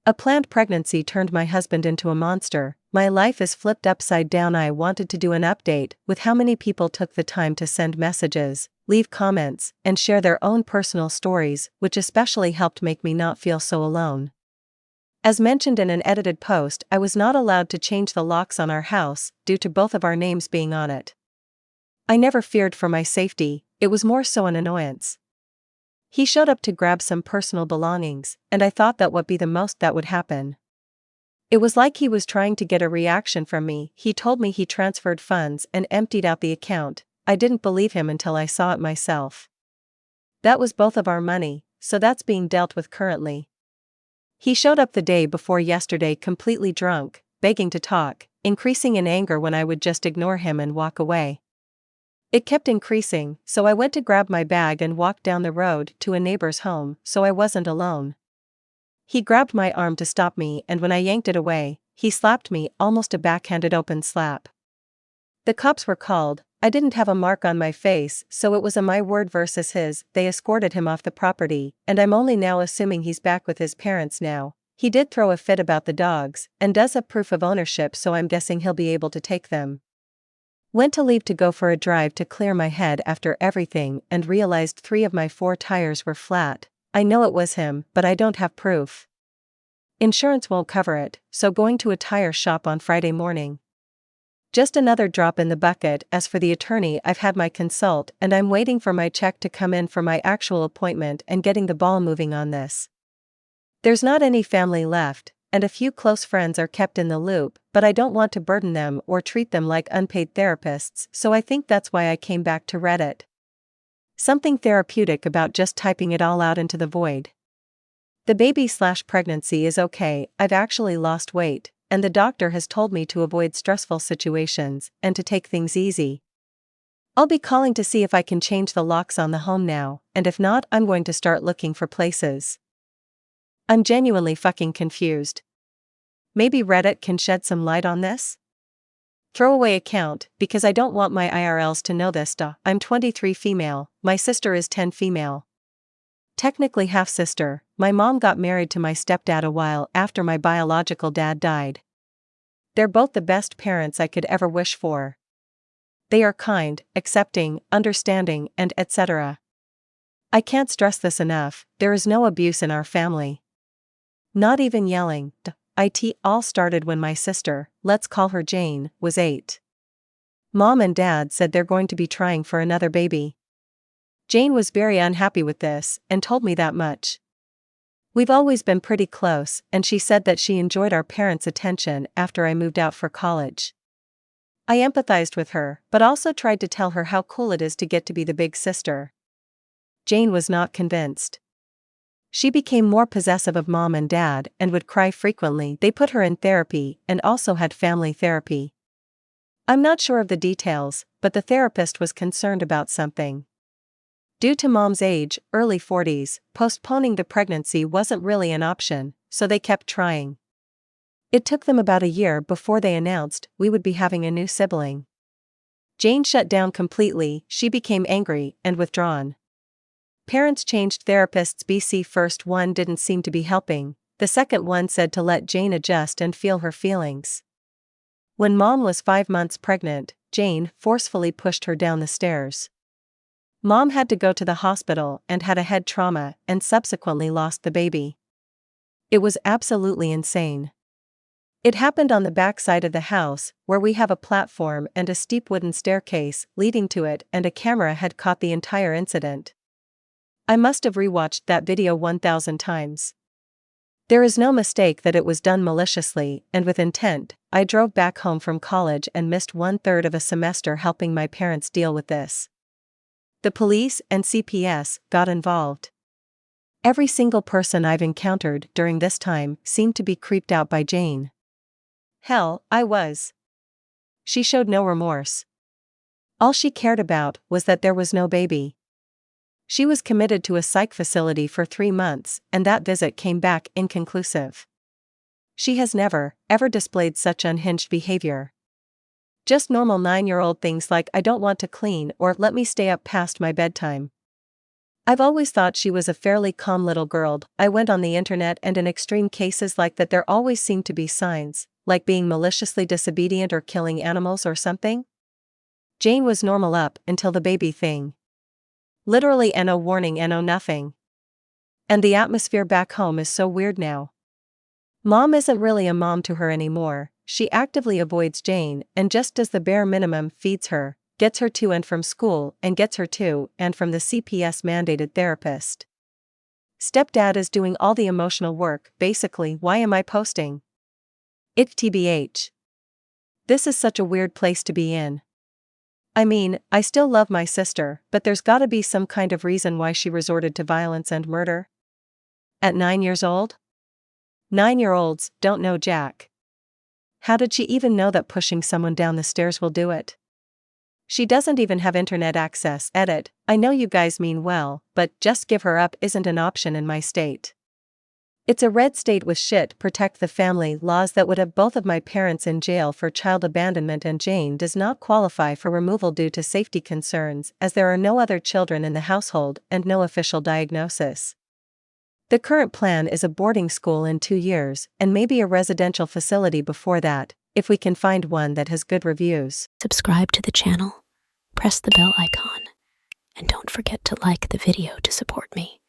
A planned pregnancy turned my husband into a monster. My life is flipped upside down. I wanted to do an update with how many people took the time to send messages, leave comments, and share their own personal stories, which especially helped make me not feel so alone. As mentioned in an edited post, I was not allowed to change the locks on our house due to both of our names being on it. I never feared for my safety, it was more so an annoyance. He showed up to grab some personal belongings, and I thought that would be the most that would happen. It was like he was trying to get a reaction from me. He told me he transferred funds and emptied out the account. I didn't believe him until I saw it myself. That was both of our money, so that's being dealt with currently. He showed up the day before yesterday completely drunk, begging to talk, increasing in anger when I would just ignore him and walk away. It kept increasing, so I went to grab my bag and walked down the road to a neighbor's home, so I wasn't alone. He grabbed my arm to stop me, and when I yanked it away, he slapped me, almost a backhanded open slap. The cops were called. I didn't have a mark on my face, so it was a my word versus his. They escorted him off the property, and I'm only now assuming he's back with his parents now. He did throw a fit about the dogs, and does have proof of ownership, so I'm guessing he'll be able to take them. Went to leave to go for a drive to clear my head after everything and realized 3 of my 4 tires were flat. I know it was him, but I don't have proof. Insurance won't cover it, so going to a tire shop on Friday morning. Just another drop in the bucket. As for the attorney, I've had my consult and I'm waiting for my check to come in for my actual appointment and getting the ball moving on this. There's not any family left, and a few close friends are kept in the loop, but I don't want to burden them or treat them like unpaid therapists, so I think that's why I came back to Reddit. Something therapeutic about just typing it all out into the void. The baby/pregnancy is okay. I've actually lost weight, and the doctor has told me to avoid stressful situations and to take things easy. I'll be calling to see if I can change the locks on the home now, and if not, I'm going to start looking for places. I'm genuinely fucking confused. Maybe Reddit can shed some light on this? Throwaway account, because I don't want my IRLs to know this. I'm 23 female, my sister is 10 female. Technically half sister. My mom got married to my stepdad a while after my biological dad died. They're both the best parents I could ever wish for. They are kind, accepting, understanding, and etc. I can't stress this enough, there is no abuse in our family. Not even yelling. It all started when my sister, let's call her Jane, was 8. Mom and Dad said they're going to be trying for another baby. Jane was very unhappy with this, and told me that much. We've always been pretty close, and she said that she enjoyed our parents' attention after I moved out for college. I empathized with her, but also tried to tell her how cool it is to get to be the big sister. Jane was not convinced. She became more possessive of Mom and Dad and would cry frequently. They put her in therapy and also had family therapy. I'm not sure of the details, but the therapist was concerned about something. Due to Mom's age, early 40s, postponing the pregnancy wasn't really an option, so they kept trying. It took them about a year before they announced we would be having a new sibling. Jane shut down completely. She became angry and withdrawn. Parents changed therapists. BC first one didn't seem to be helping, the second one said to let Jane adjust and feel her feelings. When Mom was 5 months pregnant, Jane forcefully pushed her down the stairs. Mom had to go to the hospital and had a head trauma and subsequently lost the baby. It was absolutely insane. It happened on the back side of the house, where we have a platform and a steep wooden staircase leading to it, and a camera had caught the entire incident. I must have rewatched that video 1,000 times. There is no mistake that it was done maliciously and with intent. I drove back home from college and missed 1/3 of a semester helping my parents deal with this. The police and CPS got involved. Every single person I've encountered during this time seemed to be creeped out by Jane. Hell, I was. She showed no remorse. All she cared about was that there was no baby. She was committed to a psych facility for 3 months, and that visit came back inconclusive. She has never, ever displayed such unhinged behavior. Just normal 9-year-old things like I don't want to clean or let me stay up past my bedtime. I've always thought she was a fairly calm little girl. I went on the internet and in extreme cases like that there always seem to be signs, like being maliciously disobedient or killing animals or something. Jane was normal up until the baby thing. Literally no warning no nothing. And the atmosphere back home is so weird now. Mom isn't really a mom to her anymore, she actively avoids Jane and just does the bare minimum, feeds her, gets her to and from school and gets her to and from the CPS mandated therapist. Stepdad is doing all the emotional work, basically. Why am I posting? It's TBH. This is such a weird place to be in. I mean, I still love my sister, but there's gotta be some kind of reason why she resorted to violence and murder. At 9 years old? 9-year-olds don't know jack. How did she even know that pushing someone down the stairs will do it? She doesn't even have internet access. Edit, I know you guys mean well, but just give her up isn't an option in my state. It's a red state with shit protect the family laws that would have both of my parents in jail for child abandonment, and Jane does not qualify for removal due to safety concerns as there are no other children in the household and no official diagnosis. The current plan is a boarding school in 2 years and maybe a residential facility before that, if we can find one that has good reviews. Subscribe to the channel, press the bell icon, and don't forget to like the video to support me.